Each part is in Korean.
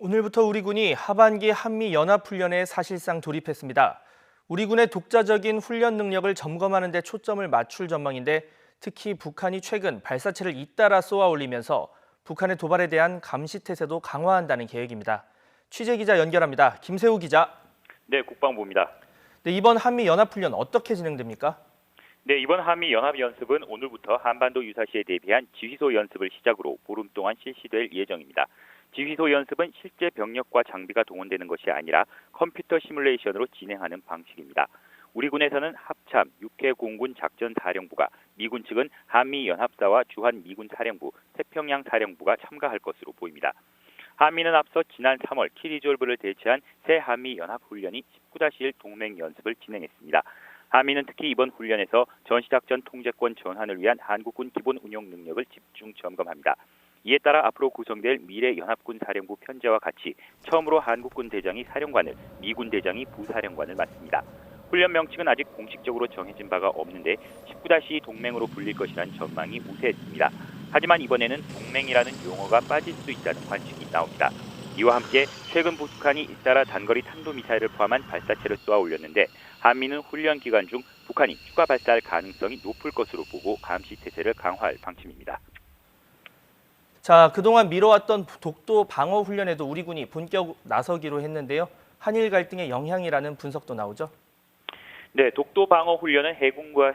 오늘부터 우리 군이 하반기 한미연합훈련에 사실상 돌입했습니다. 우리 군의 독자적인 훈련 능력을 점검하는 데 초점을 맞출 전망인데 특히 북한이 최근 발사체를 잇따라 쏘아 올리면서 북한의 도발에 대한 감시 태세도 강화한다는 계획입니다. 취재 기자 연결합니다. 김세우 기자. 네, 국방부입니다. 네, 이번 한미연합훈련 어떻게 진행됩니까? 네, 이번 한미연합연습은 오늘부터 한반도 유사시에 대비한 지휘소 연습을 시작으로 보름 동안 실시될 예정입니다. 지휘소 연습은 실제 병력과 장비가 동원되는 것이 아니라 컴퓨터 시뮬레이션으로 진행하는 방식입니다. 우리 군에서는 합참 6회 공군 작전사령부가, 미군 측은 한미연합사와 주한 미군 사령부, 태평양 사령부가 참가할 것으로 보입니다. 한미는 앞서 지난 3월 키리졸브를 대체한 새 한미연합훈련이 19-1 동맹연습을 진행했습니다. 한미는 특히 이번 훈련에서 전시작전 통제권 전환을 위한 한국군 기본 운용 능력을 집중 점검합니다. 이에 따라 앞으로 구성될 미래 연합군 사령부 편제와 같이 처음으로 한국군 대장이 사령관을, 미군 대장이 부사령관을 맡습니다. 훈련 명칭은 아직 공식적으로 정해진 바가 없는데 19-2 동맹으로 불릴 것이라는 전망이 우세했습니다. 하지만 이번에는 동맹이라는 용어가 빠질 수 있다는 관측이 나옵니다. 이와 함께 최근 북한이 잇따라 단거리 탄도미사일을 포함한 발사체를 쏘아 올렸는데 한미는 훈련 기간 중 북한이 추가 발사할 가능성이 높을 것으로 보고 감시 태세를 강화할 방침입니다. 자, 그동안 미뤄왔던 독도 방어 훈련에도 우리 군이 본격 나서기로 했는데요. 한일 갈등의 영향이라는 분석도 나오죠. 네, 독도 방어 훈련은 해군과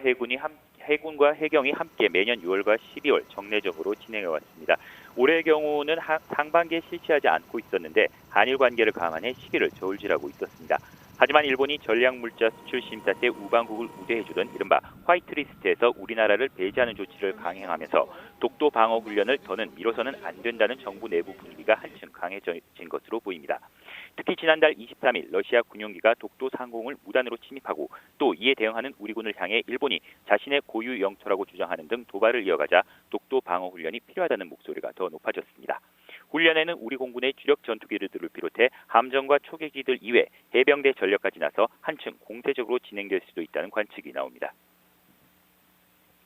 해경이 함께 매년 6월과 12월 정례적으로 진행해 왔습니다. 올해의 경우는 상반기에 실시하지 않고 있었는데 한일 관계를 감안해 시기를 저울질하고 있었습니다. 하지만 일본이 전략물자 수출 심사 때 우방국을 우대해주던 이른바 화이트리스트에서 우리나라를 배제하는 조치를 강행하면서 독도 방어 훈련을 더는 미뤄서는 안 된다는 정부 내부 분위기가 한층 강해진 것으로 보입니다. 특히 지난달 23일 러시아 군용기가 독도 상공을 무단으로 침입하고 또 이에 대응하는 우리 군을 향해 일본이 자신의 고유 영토라고 주장하는 등 도발을 이어가자 독도 방어 훈련이 필요하다는 목소리가 더 높아졌습니다. 훈련에는 우리 공군의 주력 전투기들을 비롯해 함정과 초계기들 이외 해병대 전력까지 나서 한층 공세적으로 진행될 수도 있다는 관측이 나옵니다.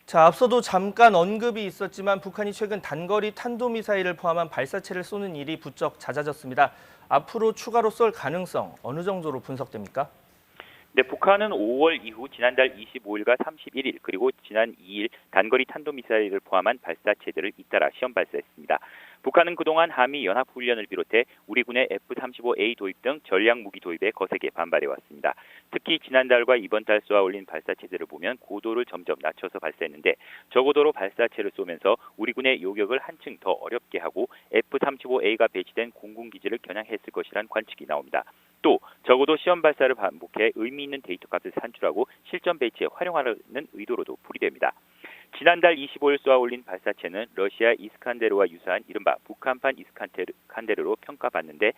자, 앞서도 잠깐 언급이 있었지만 북한이 최근 단거리 탄도미사일을 포함한 발사체를 쏘는 일이 부쩍 잦아졌습니다. 앞으로 추가로 쏠 가능성 어느 정도로 분석됩니까? 네, 북한은 5월 이후 지난달 25일과 31일 그리고 지난 2일 단거리 탄도미사일을 포함한 발사체들을 잇따라 시험 발사했습니다. 북한은 그동안 한미 연합훈련을 비롯해 우리 군의 F-35A 도입 등 전략무기 도입에 거세게 반발해왔습니다. 특히 지난달과 이번 달 쏘아 올린 발사체들을 보면 고도를 점점 낮춰서 발사했는데 저고도로 발사체를 쏘면서 우리 군의 요격을 한층 더 어렵게 하고 F-35A가 배치된 공군기지를 겨냥했을 것이란 관측이 나옵니다. 또 적어도 시험 발사를 반복해 의미 있는 데이터값을 산출하고 실전 배치에 활용하려는 의도로도 풀이됩니다. 지난달 25일 쏘아 올린 발사체는 러시아 이스칸데르와 유사한 이른바 북한판 이스칸데르로 평가받는데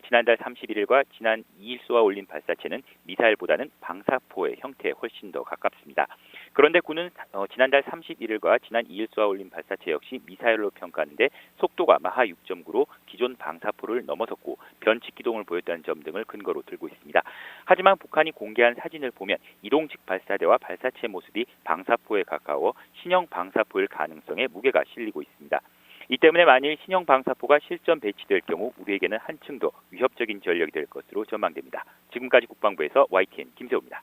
지난달 31일과 지난 2일 쏘아 올린 발사체는 미사일보다는 방사포의 형태에 훨씬 더 가깝습니다. 그런데 군은 지난달 31일과 지난 2일 쏘아 올린 발사체 역시 미사일로 평가하는데 속도가 마하 6.9로 기존 방사포를 넘어섰고 변칙 기동을 보였다는 점 등을 근거로 들고 있습니다. 하지만 북한이 공개한 사진을 보면 이동식 발사대와 발사체 모습이 방사포에 가까워 신형 방사포일 가능성에 무게가 실리고 있습니다. 이 때문에 만일 신형 방사포가 실전 배치될 경우 우리에게는 한층 더 위협적인 전력이 될 것으로 전망됩니다. 지금까지 국방부에서 YTN 김세호입니다.